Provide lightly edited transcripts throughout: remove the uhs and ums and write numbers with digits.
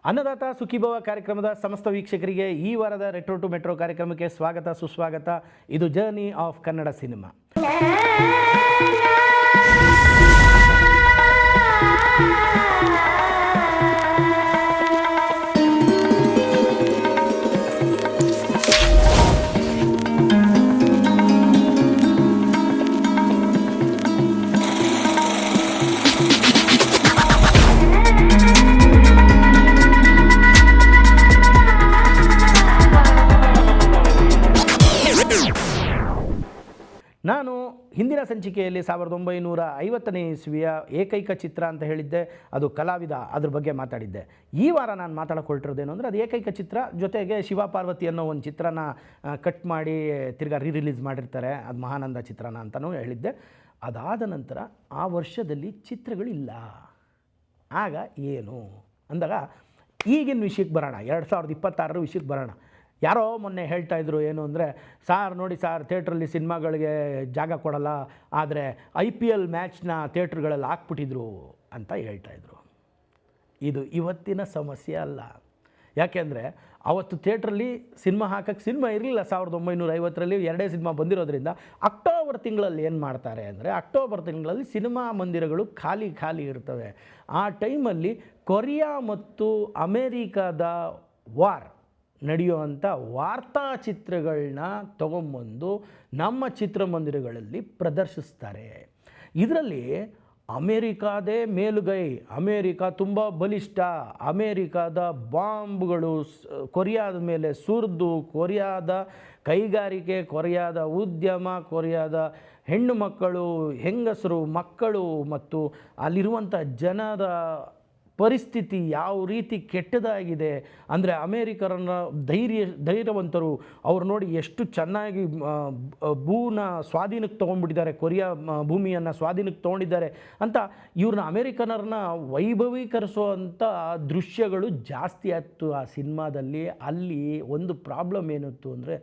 ಅನ್ನದಾತ ಸುಖೀಭವ ಕಾರ್ಯಕ್ರಮದ ಸಮಸ್ತ ವೀಕ್ಷಕರಿಗೆ ಈ ವಾರದ ರೆಟ್ರೋ ಟು ಮೆಟ್ರೋ ಕಾರ್ಯಕ್ರಮಕ್ಕೆ ಸ್ವಾಗತ ಸುಸ್ವಾಗತ. ಇದು ಜರ್ನಿ ಆಫ್ ಕನ್ನಡ ಸಿನಿಮಾ. ನಾನು ಹಿಂದಿನ ಸಂಚಿಕೆಯಲ್ಲಿ 1950ನೇ ಇಸ್ವಿಯ ಏಕೈಕ ಚಿತ್ರ ಅಂತ ಹೇಳಿದ್ದೆ, ಅದು ಕಲಾವಿದ, ಅದ್ರ ಬಗ್ಗೆ ಮಾತಾಡಿದ್ದೆ. ಈ ವಾರ ನಾನು ಮಾತಾಡಕೊಳ್ತಿರೋದೇನು ಅಂದರೆ ಅದು ಏಕೈಕ ಚಿತ್ರ, ಜೊತೆಗೆ ಶಿವ ಪಾರ್ವತಿ ಅನ್ನೋ ಒಂದು ಚಿತ್ರನ ಕಟ್ ಮಾಡಿ ತಿರ್ಗಾ ರಿಲೀಸ್ ಮಾಡಿರ್ತಾರೆ, ಅದು ಮಹಾನಂದ ಚಿತ್ರನ ಅಂತಲೂ ಹೇಳಿದ್ದೆ. ಅದಾದ ನಂತರ ಆ ವರ್ಷದಲ್ಲಿ ಚಿತ್ರಗಳಿಲ್ಲ. ಆಗ ಏನು ಅಂದಾಗ ಈಗಿನ ವಿಷಯಕ್ಕೆ ಬರೋಣ, 2026 ವಿಷಯಕ್ಕೆ ಬರೋಣ. ಯಾರೋ ಮೊನ್ನೆ ಹೇಳ್ತಾಯಿದ್ರು ಏನು ಅಂದರೆ, ಸಾರ್ ನೋಡಿ ಸಾರ್, ಥಿಯೇಟ್ರಲ್ಲಿ ಸಿನಿಮಾಗಳಿಗೆ ಜಾಗ ಕೊಡಲ್ಲ, ಆದರೆ IPL ಮ್ಯಾಚ್ನ ಥಿಯೇಟ್ರ್ಗಳಲ್ಲಿ ಹಾಕ್ಬಿಟ್ಟಿದ್ರು ಅಂತ ಹೇಳ್ತಾಯಿದ್ರು. ಇದು ಇವತ್ತಿನ ಸಮಸ್ಯೆ ಅಲ್ಲ. ಯಾಕೆಂದರೆ ಅವತ್ತು ಥಿಯೇಟ್ರಲ್ಲಿ ಸಿನಿಮಾ ಹಾಕೋಕ್ಕೆ ಸಿನಿಮಾ ಇರಲಿಲ್ಲ. 1950ರಲ್ಲಿ 2 ಸಿನಿಮಾ ಬಂದಿರೋದ್ರಿಂದ ಅಕ್ಟೋಬರ್ ತಿಂಗಳಲ್ಲಿ ಏನು ಮಾಡ್ತಾರೆ ಅಂದರೆ, ಅಕ್ಟೋಬರ್ ತಿಂಗಳಲ್ಲಿ ಸಿನಿಮಾ ಮಂದಿರಗಳು ಖಾಲಿ ಇರ್ತವೆ. ಆ ಟೈಮಲ್ಲಿ ಕೊರಿಯಾ ಮತ್ತು ಅಮೇರಿಕಾದ ವಾರ್ ನಡೆಯುವಂಥ ವಾರ್ತಾ ಚಿತ್ರಗಳನ್ನ ತೊಗೊಂಬಂದು ನಮ್ಮ ಚಿತ್ರಮಂದಿರಗಳಲ್ಲಿ ಪ್ರದರ್ಶಿಸ್ತಾರೆ. ಇದರಲ್ಲಿ ಅಮೇರಿಕಾದೇ ಮೇಲುಗೈ, ಅಮೇರಿಕಾ ತುಂಬ ಬಲಿಷ್ಠ, ಅಮೇರಿಕಾದ ಬಾಂಬ್ಗಳು ಕೊರಿಯಾದ ಮೇಲೆ ಸುರಿದು ಕೊರಿಯಾದ ಕೈಗಾರಿಕೆ, ಕೊರಿಯಾದ ಉದ್ಯಮ, ಕೊರಿಯಾದ ಹೆಣ್ಣು ಮಕ್ಕಳು, ಹೆಂಗಸರು, ಮಕ್ಕಳು ಮತ್ತು ಅಲ್ಲಿರುವಂಥ ಜನರ ಪರಿಸ್ಥಿತಿ ಯಾವ ರೀತಿ ಕೆಟ್ಟದಾಗಿದೆ ಅಂದರೆ, ಅಮೇರಿಕರನ್ನ ಧೈರ್ಯವಂತರು, ಅವ್ರು ನೋಡಿ ಎಷ್ಟು ಚೆನ್ನಾಗಿ ಭೂನ ಸ್ವಾಧೀನಕ್ಕೆ ತೊಗೊಂಡ್ಬಿಟ್ಟಿದ್ದಾರೆ, ಕೊರಿಯಾ ಭೂಮಿಯನ್ನು ಸ್ವಾಧೀನಕ್ಕೆ ತೊಗೊಂಡಿದ್ದಾರೆ ಅಂತ ಇವ್ರನ್ನ ಅಮೇರಿಕನರನ್ನ ವೈಭವೀಕರಿಸುವಂಥ ದೃಶ್ಯಗಳು ಜಾಸ್ತಿ ಆಯಿತು ಆ ಸಿನಿಮಾದಲ್ಲಿ. ಅಲ್ಲಿ ಒಂದು ಪ್ರಾಬ್ಲಮ್ ಏನಿತ್ತು ಅಂದರೆ,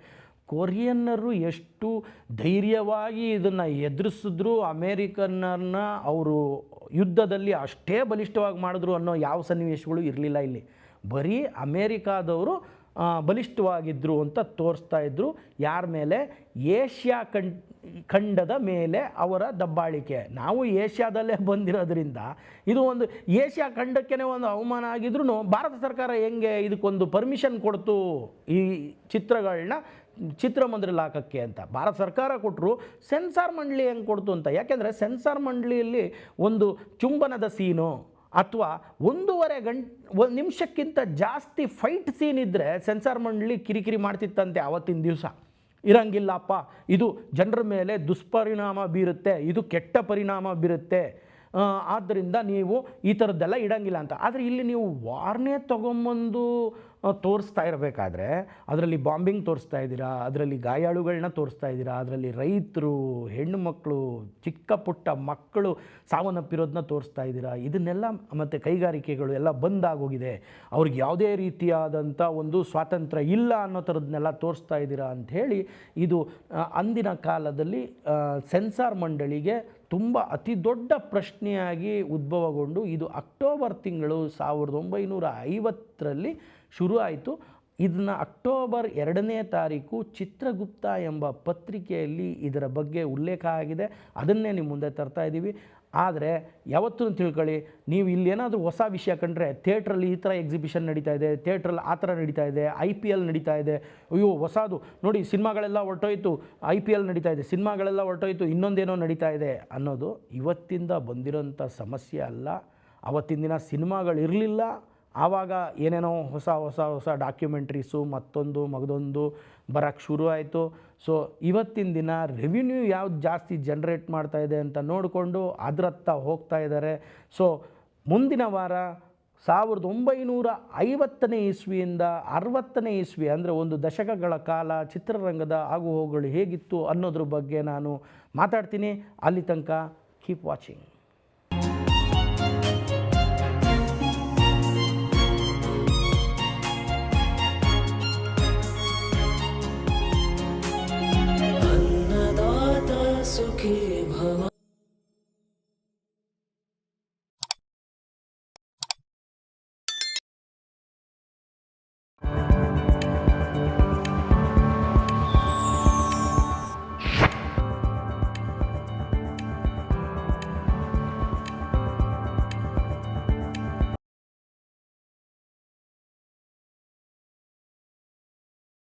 ಕೊರಿಯನ್ನರು ಎಷ್ಟು ಧೈರ್ಯವಾಗಿ ಇದನ್ನು ಎದುರಿಸಿದ್ರು, ಅಮೇರಿಕನ್ನರನ್ನ ಅವರು ಯುದ್ಧದಲ್ಲಿ ಅಷ್ಟೇ ಬಲಿಷ್ಠವಾಗಿ ಮಾಡಿದ್ರು ಅನ್ನೋ ಯಾವ ಸನ್ನಿವೇಶಗಳು ಇರಲಿಲ್ಲ. ಇಲ್ಲಿ ಬರೀ ಅಮೇರಿಕಾದವರು ಬಲಿಷ್ಠವಾಗಿದ್ದರು ಅಂತ ತೋರಿಸ್ತಾ ಇದ್ದರು. ಯಾರ ಮೇಲೆ? ಏಷ್ಯಾ ಖಂಡದ ಮೇಲೆ ಅವರ ದಬ್ಬಾಳಿಕೆ. ನಾವು ಏಷ್ಯಾದಲ್ಲೇ ಬಂದಿರೋದ್ರಿಂದ ಇದು ಒಂದು ಏಷ್ಯಾ ಖಂಡಕ್ಕೇ ಒಂದು ಅವಮಾನ ಆಗಿದ್ರೂ ಭಾರತ ಸರ್ಕಾರ ಹೆಂಗೆ ಇದಕ್ಕೊಂದು ಪರ್ಮಿಷನ್ ಕೊಡ್ತು ಈ ಚಿತ್ರಗಳನ್ನ ಚಿತ್ರಮಂದಿರಲ್ಲಿ ಹಾಕೋಕ್ಕೆ ಅಂತ? ಭಾರತ ಸರ್ಕಾರ ಕೊಟ್ಟರು, ಸೆನ್ಸಾರ್ ಮಂಡಳಿ ಹೆಂಗೆ ಕೊಡ್ತು ಅಂತ? ಯಾಕೆಂದರೆ ಸೆನ್ಸಾರ್ ಮಂಡಳಿಯಲ್ಲಿ ಒಂದು ಚುಂಬನದ ಸೀನು ಅಥವಾ 1.5 ನಿಮಿಷಕ್ಕಿಂತ ಜಾಸ್ತಿ ಫೈಟ್ ಸೀನ್ ಇದ್ದರೆ ಸೆನ್ಸಾರ್ ಮಂಡಳಿ ಕಿರಿಕಿರಿ ಮಾಡ್ತಿತ್ತಂತೆ ಆವತ್ತಿನ ದಿವಸ. ಇರಂಗಿಲ್ಲಪ್ಪ, ಇದು ಜನರ ಮೇಲೆ ದುಷ್ಪರಿಣಾಮ ಬೀರುತ್ತೆ, ಇದು ಕೆಟ್ಟ ಪರಿಣಾಮ ಬೀರುತ್ತೆ, ಆದ್ದರಿಂದ ನೀವು ಈ ಥರದ್ದೆಲ್ಲ ಇಡಂಗಿಲ್ಲ ಅಂತ. ಆದರೆ ಇಲ್ಲಿ ನೀವು ವಾರ್ನೇ ತೊಗೊಂಬಂದು ತೋರಿಸ್ತಾ ಇರಬೇಕಾದ್ರೆ ಅದರಲ್ಲಿ ಬಾಂಬಿಂಗ್ ತೋರಿಸ್ತಾ ಇದ್ದೀರಾ, ಅದರಲ್ಲಿ ಗಾಯಾಳುಗಳನ್ನ ತೋರಿಸ್ತಾ ಇದ್ದೀರಾ, ಅದರಲ್ಲಿ ರೈತರು, ಹೆಣ್ಣು ಮಕ್ಕಳು, ಚಿಕ್ಕ ಪುಟ್ಟ ಮಕ್ಕಳು ಸಾವನ್ನಪ್ಪಿರೋದನ್ನ ತೋರಿಸ್ತಾ ಇದ್ದೀರಾ. ಇದನ್ನೆಲ್ಲ ಮತ್ತು ಕೈಗಾರಿಕೆಗಳು ಎಲ್ಲ ಬಂದಾಗೋಗಿದೆ, ಅವ್ರಿಗೆ ಯಾವುದೇ ರೀತಿಯಾದಂಥ ಒಂದು ಸ್ವಾತಂತ್ರ್ಯ ಇಲ್ಲ ಅನ್ನೋ ಥರದನ್ನೆಲ್ಲ ತೋರಿಸ್ತಾ ಇದ್ದೀರಾ ಅಂಥೇಳಿ ಇದು ಅಂದಿನ ಕಾಲದಲ್ಲಿ ಸೆನ್ಸಾರ್ ಮಂಡಳಿಗೆ ತುಂಬ ಅತಿ ದೊಡ್ಡ ಪ್ರಶ್ನೆಯಾಗಿ ಉದ್ಭವಗೊಂಡು ಇದು ಅಕ್ಟೋಬರ್ ತಿಂಗಳು 1950ರಲ್ಲಿ ಶುರು ಆಯಿತು. ಇದನ್ನು ಅಕ್ಟೋಬರ್ 2ನೇ ತಾರೀಕು ಚಿತ್ರಗುಪ್ತ ಎಂಬ ಪತ್ರಿಕೆಯಲ್ಲಿ ಇದರ ಬಗ್ಗೆ ಉಲ್ಲೇಖ ಆಗಿದೆ. ಅದನ್ನೇ ನಿಮ್ಮ ಮುಂದೆ ತರ್ತಾ ಇದ್ದೀವಿ. ಆದರೆ ಯಾವತ್ತೂ ತಿಳ್ಕೊಳ್ಳಿ, ನೀವು ಇಲ್ಲೇನಾದರೂ ಹೊಸ ವಿಷಯ ಕಂಡ್ರೆ, ಥಿಯೇಟ್ರಲ್ಲಿ ಈ ಥರ ಎಕ್ಸಿಬಿಷನ್ ನಡೀತಾ ಇದೆ, ಥಿಯೇಟ್ರಲ್ಲಿ ಆ ಥರ ನಡೀತಾ ಇದೆ, IPL ನಡೀತಾ ಇದೆ, ಅಯ್ಯೋ ಹೊಸದು ನೋಡಿ, ಸಿನಿಮಾಗಳೆಲ್ಲ ಹೊರಟೋಯ್ತು, IPL ನಡೀತಾ ಇದೆ, ಸಿನಿಮಾಗಳೆಲ್ಲ ಹೊರಟೋಯ್ತು, ಇನ್ನೊಂದೇನೋ ನಡೀತಾ ಇದೆ ಅನ್ನೋದು ಇವತ್ತಿಂದ ಬಂದಿರೋಂಥ ಸಮಸ್ಯೆ ಅಲ್ಲ. ಅವತ್ತಿನ ದಿನ ಸಿನಿಮಾಗಳಿರಲಿಲ್ಲ, ಆವಾಗ ಏನೇನೋ ಹೊಸ ಡಾಕ್ಯುಮೆಂಟ್ರೀಸು ಮಗದೊಂದು ಬರೋಕ್ಕೆ ಶುರು ಆಯಿತು. ಸೊ ಇವತ್ತಿನ ದಿನ ರೆವಿನ್ಯೂ ಯಾವ್ದು ಜಾಸ್ತಿ ಜನ್ರೇಟ್ ಮಾಡ್ತಾ ಇದೆ ಅಂತ ನೋಡಿಕೊಂಡು ಅದರತ್ತ ಹೋಗ್ತಾ ಇದ್ದಾರೆ. ಸೊ ಮುಂದಿನ ವಾರ 1950ನೇ ಇಸ್ವಿಯಿಂದ 60ನೇ ಇಸ್ವಿ ಅಂದರೆ ಒಂದು ದಶಕಗಳ ಕಾಲ ಚಿತ್ರರಂಗದ ಆಗುಹೋಗುಗಳು ಹೇಗಿತ್ತು ಅನ್ನೋದ್ರ ಬಗ್ಗೆ ನಾನು ಮಾತಾಡ್ತೀನಿ. ಅಲ್ಲಿ ತನಕ ಕೀಪ್ ವಾಚಿಂಗ್.